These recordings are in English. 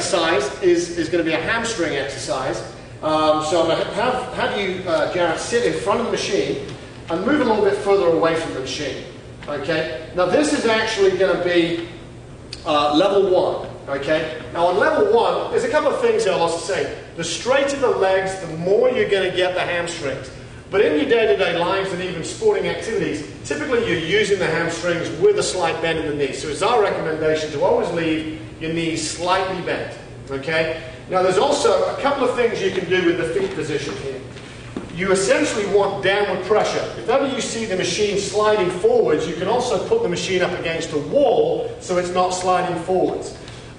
exercise is going to be a hamstring exercise. So I'm going to have you, Jared, sit in front of the machine and move a little bit further away from the machine. Okay. Now this is actually going to be level 1. Okay. Now on level 1, there's a couple of things I want to say. The straighter the legs, the more you're going to get the hamstrings. But in your day-to-day lives and even sporting activities, typically you're using the hamstrings with a slight bend in the knee. So it's our recommendation to always leave your knees slightly bent. Okay? Now there's also a couple of things you can do with the feet position here. You essentially want downward pressure. If ever you see the machine sliding forwards, you can also put the machine up against a wall so it's not sliding forwards.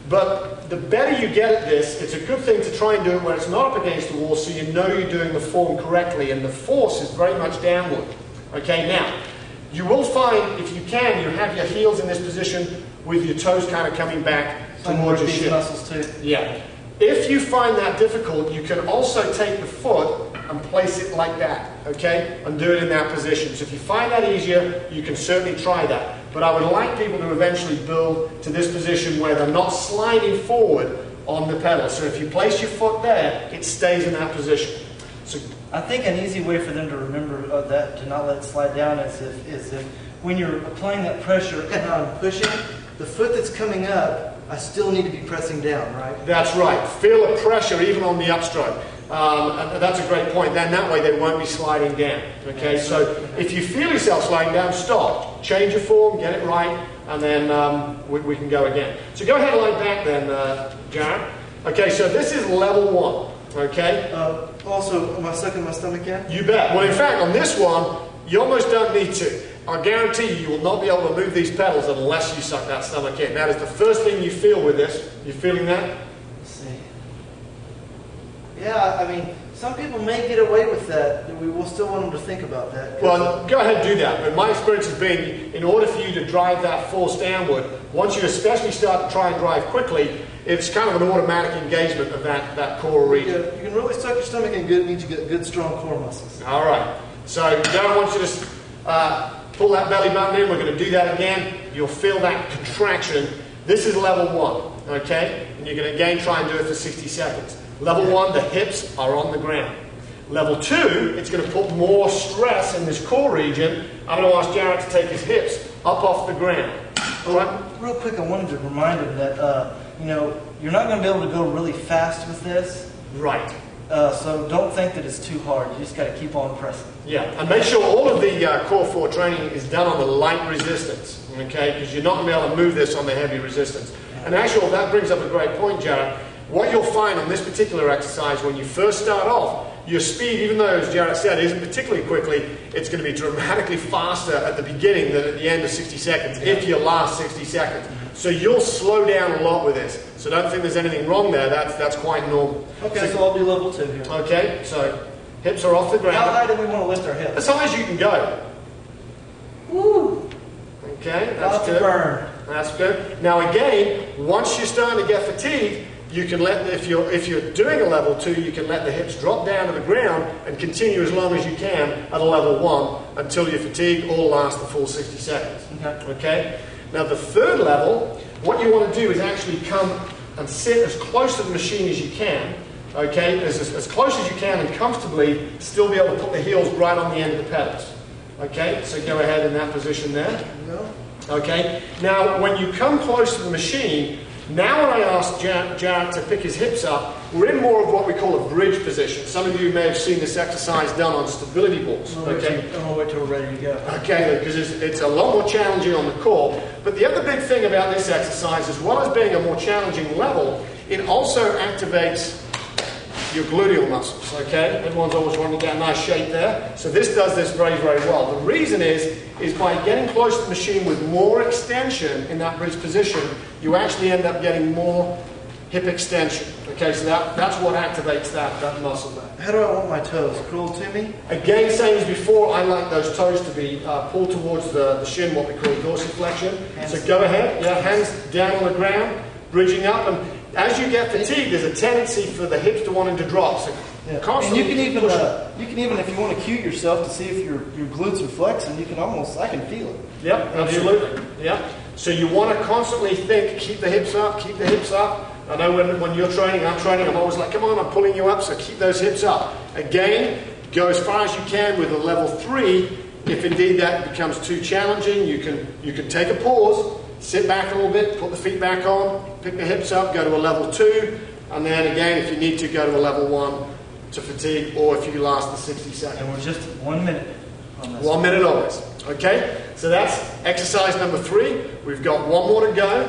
But the better you get at this, it's a good thing to try and do it where it's not up against the wall so you know you're doing the form correctly and the force is very much downward. Okay, now, you will find, if you can, you have your heels in this position with your toes kind of coming back towards your shin. Muscles too. Yeah. If you find that difficult, you can also take the foot and place it like that, okay? And do it in that position. So if you find that easier, you can certainly try that. But I would like people to eventually build to this position where they're not sliding forward on the pedal. So if you place your foot there, it stays in that position. So I think an easy way for them to remember that, to not let it slide down, is if when you're applying that pressure and I'm pushing, the foot that's coming up, I still need to be pressing down, right? That's right. Feel the pressure even on the upstroke. And that's a great point. Then that way they won't be sliding down. Okay, so if you feel yourself sliding down, stop. Change your form, get it right, and then we can go again. So go ahead and lie back then, Jared. Okay, so this is level 1. Okay? Also, am I sucking my stomach in? You bet. Well, in fact, on this one, you almost don't need to. I guarantee you will not be able to move these pedals unless you suck that stomach in. That is the first thing you feel with this. You feeling that? Let's see. Yeah, I mean, some people may get away with that. We will still want them to think about that. Well, go ahead and do that. But my experience has been, in order for you to drive that force downward, once you especially start to try and drive quickly, it's kind of an automatic engagement of that core region. Yeah, you can really suck your stomach in good. It means you get good, strong core muscles. All right. So, Darren wants you to pull that belly button in. We're going to do that again. You'll feel that contraction. This is level 1, okay? And you're going to again try and do it for 60 seconds. Level 1, the hips are on the ground. Level 2, it's going to put more stress in this core region. I'm going to ask Jared to take his hips up off the ground. All right? Real quick, I wanted to remind him that, you're not going to be able to go really fast with this. Right. So don't think that it's too hard. You just got to keep on pressing. Yeah, and make sure all of the core 4 training is done on the light resistance, okay? Because you're not going to be able to move this on the heavy resistance. And actually, that brings up a great point, Jared. What you'll find on this particular exercise when you first start off, your speed, even though, as Jared said, isn't particularly quickly, it's going to be dramatically faster at the beginning than at the end of 60 seconds, if you last 60 seconds. So you'll slow down a lot with this. So don't think there's anything wrong there. That's quite normal. Okay, so I'll do level 2 here. Okay, so hips are off the ground. How high do we want to lift our hips? As high as you can go. Woo! Okay, that's good. Burn. That's good. Now again, once you're starting to get fatigued, you can let, if you're doing a level 2, you can let the hips drop down to the ground and continue as long as you can at a level 1 until you're fatigued or last the full 60 seconds. Okay? Now the third level, what you want to do is actually come and sit as close to the machine as you can. Okay? As close as you can and comfortably still be able to put the heels right on the end of the pedals. Okay? So go ahead in that position there. Okay? Now when you come close to the machine, now when I ask Jared to pick his hips up, we're in more of what we call a bridge position. Some of you may have seen this exercise done on stability balls. Okay? I'm going to wait till we're ready to go. Okay, because it's a lot more challenging on the core. But the other big thing about this exercise, as well as being a more challenging level, it also activates your gluteal muscles, okay? Everyone's always wanting to get a nice shape there. So this does this very, very well. The reason is by getting close to the machine with more extension in that bridge position, you actually end up getting more hip extension. Okay, so that's what activates that muscle there. How do I want my toes? Curled to me? Again, same as before, I like those toes to be pulled towards the shin, what we call dorsiflexion. So go ahead, hands down on the ground, bridging up, and as you get fatigued, there's a tendency for the hips to want to drop. So and you can even, if you want to cue yourself to see if your glutes are flexing, I can feel it. Yep, absolutely. Yep. So you want to constantly think, keep the hips up, I know when you're training, I'm training, I'm always like, come on, I'm pulling you up, so keep those hips up. Again, go as far as you can with a level 3. If indeed that becomes too challenging, you can take a pause, sit back a little bit, put the feet back on, pick the hips up, go to a level 2, and then again, if you need to, go to a level 1 to fatigue, or if you last the 60 seconds. And we're just 1 minute on this. 1 minute always. Okay? So that's exercise number 3. We've got one more to go.